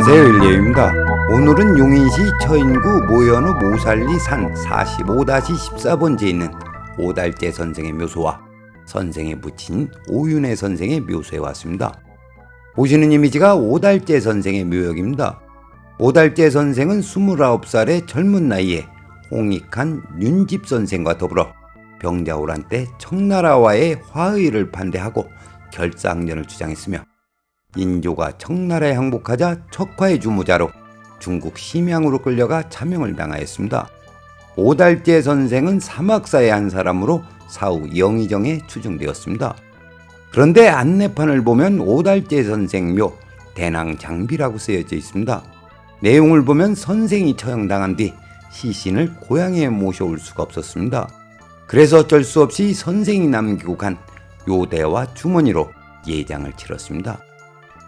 안녕하세요, 일예입니다. 오늘은 용인시 처인구 모현읍 모살리 산 45-14번지에 있는 오달재 선생의 묘소와 선생의 부친 오윤회 선생의 묘소에 왔습니다. 보시는 이미지가 오달재 선생의 묘역입니다. 오달재 선생은 29살의 젊은 나이에 홍익한 윤집 선생과 더불어 병자호란 때 청나라와의 화의를 반대하고 결사항전을 주장했으며 인조가 청나라에 항복하자 척화의 주무자로 중국 심양으로 끌려가 참형을 당하였습니다. 오달재 선생은 사막사의 한 사람으로 사후 영의정에 추정되었습니다. 그런데 안내판을 보면 오달재 선생 묘 대낭장비라고 쓰여져 있습니다. 내용을 보면 선생이 처형당한 뒤 시신을 고향에 모셔올 수가 없었습니다. 그래서 어쩔 수 없이 선생이 남기고 간 요대와 주머니로 예장을 치렀습니다.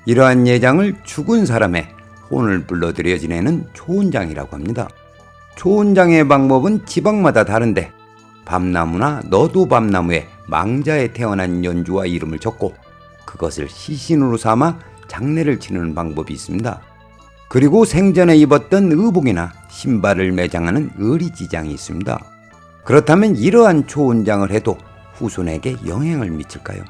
이러한 예장을 죽은 사람의 혼을 불러들여 지내는 초혼장이라고 합니다. 초혼장의 방법은 지방마다 다른데 밤나무나 너도밤나무에 망자에 태어난 연주와 이름을 적고 그것을 시신으로 삼아 장례를 치르는 방법이 있습니다. 그리고 생전에 입었던 의복이나 신발을 매장하는 의리지장이 있습니다. 그렇다면 이러한 초혼장을 해도 후손에게 영향을 미칠까요?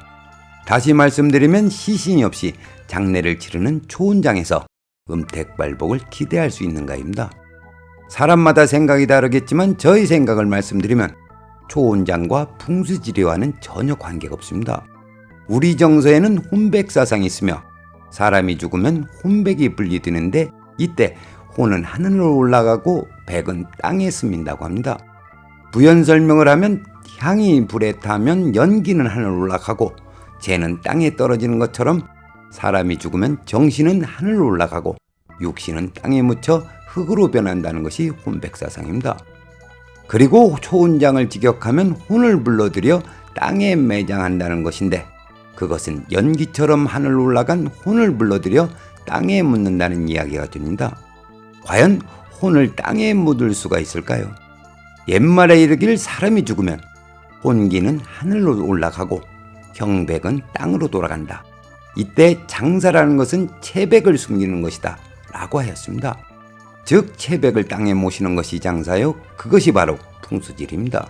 다시 말씀드리면 시신이 없이 장례를 치르는 초혼장에서 음택발복을 기대할 수 있는가입니다. 사람마다 생각이 다르겠지만 저의 생각을 말씀드리면 초혼장과 풍수지리와는 전혀 관계가 없습니다. 우리 정서에는 혼백사상이 있으며 사람이 죽으면 혼백이 분리되는데 이때 혼은 하늘로 올라가고 백은 땅에 스민다고 합니다. 부연 설명을 하면 향이 불에 타면 연기는 하늘로 올라가고 재는 땅에 떨어지는 것처럼 사람이 죽으면 정신은 하늘로 올라가고 육신은 땅에 묻혀 흙으로 변한다는 것이 혼백사상입니다. 그리고 초혼장을 직역하면 혼을 불러들여 땅에 매장한다는 것인데 그것은 연기처럼 하늘로 올라간 혼을 불러들여 땅에 묻는다는 이야기가 됩니다. 과연 혼을 땅에 묻을 수가 있을까요? 옛말에 이르길 사람이 죽으면 혼기는 하늘로 올라가고 형백은 땅으로 돌아간다. 이때 장사라는 것은 채백을 숨기는 것이다 라고 하였습니다. 즉 채백을 땅에 모시는 것이 장사요, 그것이 바로 풍수질입니다.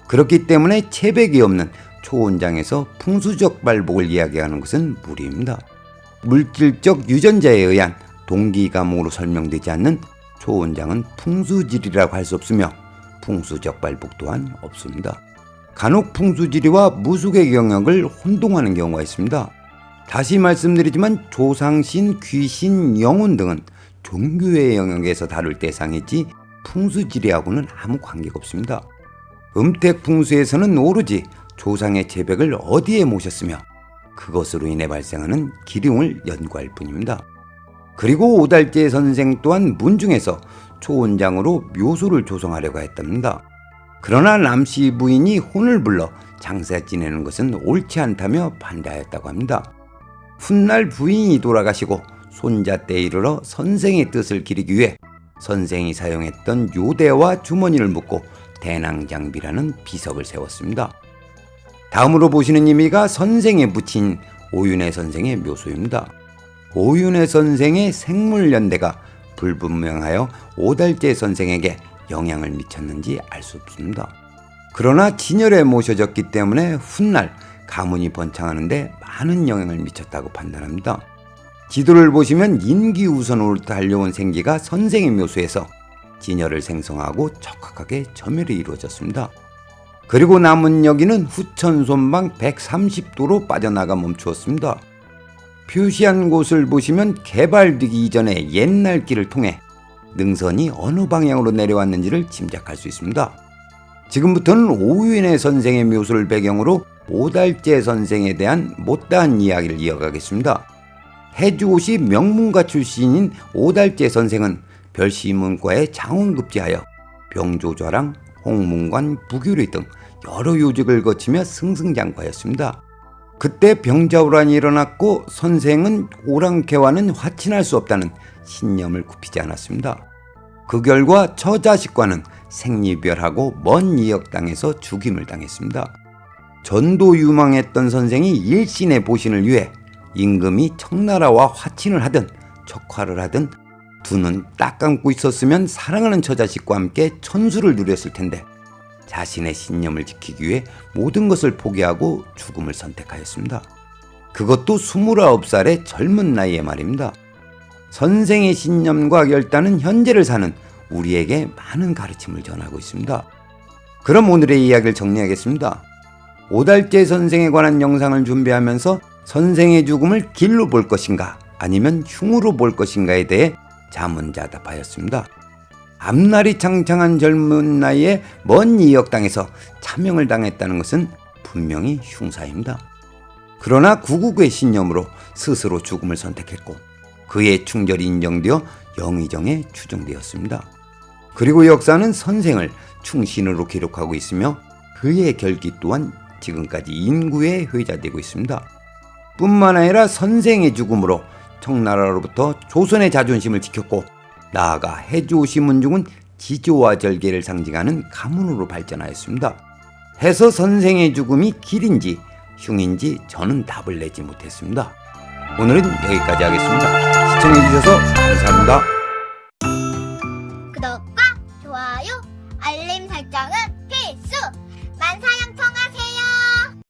그렇기 때문에 채백이 없는 초혼장에서 풍수적 발복을 이야기하는 것은 무리입니다. 물질적 유전자에 의한 동기감옥으로 설명되지 않는 초혼장은 풍수질이라고 할 수 없으며 풍수적 발복 또한 없습니다. 간혹 풍수지리와 무속의 영역을 혼동하는 경우가 있습니다. 다시 말씀드리지만 조상신, 귀신, 영혼 등은 종교의 영역에서 다룰 대상이지 풍수지리하고는 아무 관계가 없습니다. 음택풍수에서는 오로지 조상의 재백을 어디에 모셨으며 그것으로 인해 발생하는 기륭을 연구할 뿐입니다. 그리고 오달재 선생 또한 문중에서 초혼장으로 묘소를 조성하려고 했답니다. 그러나 남씨 부인이 혼을 불러 장사 지내는 것은 옳지 않다며 반대하였다고 합니다. 훗날 부인이 돌아가시고 손자 때 이르러 선생의 뜻을 기리기 위해 선생이 사용했던 요대와 주머니를 묶고 대낭장비라는 비석을 세웠습니다. 다음으로 보시는 이미가 선생의 부친 오윤회 선생의 묘소입니다. 오윤회 선생의 생물연대가 불분명하여 오달재 선생에게 영향을 미쳤는지 알 수 없습니다. 그러나 진열에 모셔졌기 때문에 훗날 가문이 번창하는데 많은 영향을 미쳤다고 판단합니다. 지도를 보시면 인기우선으로 달려온 생기가 선생의 묘소에서 진열을 생성하고 척박하게 점열이 이루어졌습니다. 그리고 남은 여기는 후천 손방 130도로 빠져나가 멈추었습니다. 표시한 곳을 보시면 개발되기 이전의 옛날 길을 통해 능선이 어느 방향으로 내려왔는지를 짐작할 수 있습니다. 지금부터는 오윤회 선생의 묘소를 배경으로 오달재 선생에 대한 못다한 이야기를 이어가겠습니다. 해주옷이 명문가 출신인 오달재 선생은 별시문과에 장원급제하여 병조좌랑, 홍문관, 부교리 등 여러 요직을 거치며 승승장구하였습니다. 그때 병자호란이 일어났고 선생은 오랑캐와는 화친할 수 없다는 신념을 굽히지 않았습니다. 그 결과 처자식과는 생리별하고 먼 이역당에서 죽임을 당했습니다. 전도 유망했던 선생이 일신의 보신을 위해 임금이 청나라와 화친을 하든 척화를 하든 두 눈 딱 감고 있었으면 사랑하는 처자식과 함께 천수를 누렸을 텐데 자신의 신념을 지키기 위해 모든 것을 포기하고 죽음을 선택하였습니다. 그것도 29살의 젊은 나이에 말입니다. 선생의 신념과 결단은 현재를 사는 우리에게 많은 가르침을 전하고 있습니다. 그럼 오늘의 이야기를 정리하겠습니다. 오달재 선생에 관한 영상을 준비하면서 선생의 죽음을 길로 볼 것인가 아니면 흉으로 볼 것인가에 대해 자문자답하였습니다. 앞날이 창창한 젊은 나이에 먼 이역 땅에서 차명을 당했다는 것은 분명히 흉사입니다. 그러나 구국의 신념으로 스스로 죽음을 선택했고 그의 충절이 인정되어 영의정에 추정되었습니다. 그리고 역사는 선생을 충신으로 기록하고 있으며 그의 결기 또한 지금까지 인구에 회자되고 있습니다. 뿐만 아니라 선생의 죽음으로 청나라로부터 조선의 자존심을 지켰고 나아가 해조시문중은 지조와 절개를 상징하는 가문으로 발전하였습니다. 해서 선생의 죽음이 길인지 흉인지 저는 답을 내지 못했습니다. 오늘은 여기까지 하겠습니다. 시청해주셔서 감사합니다.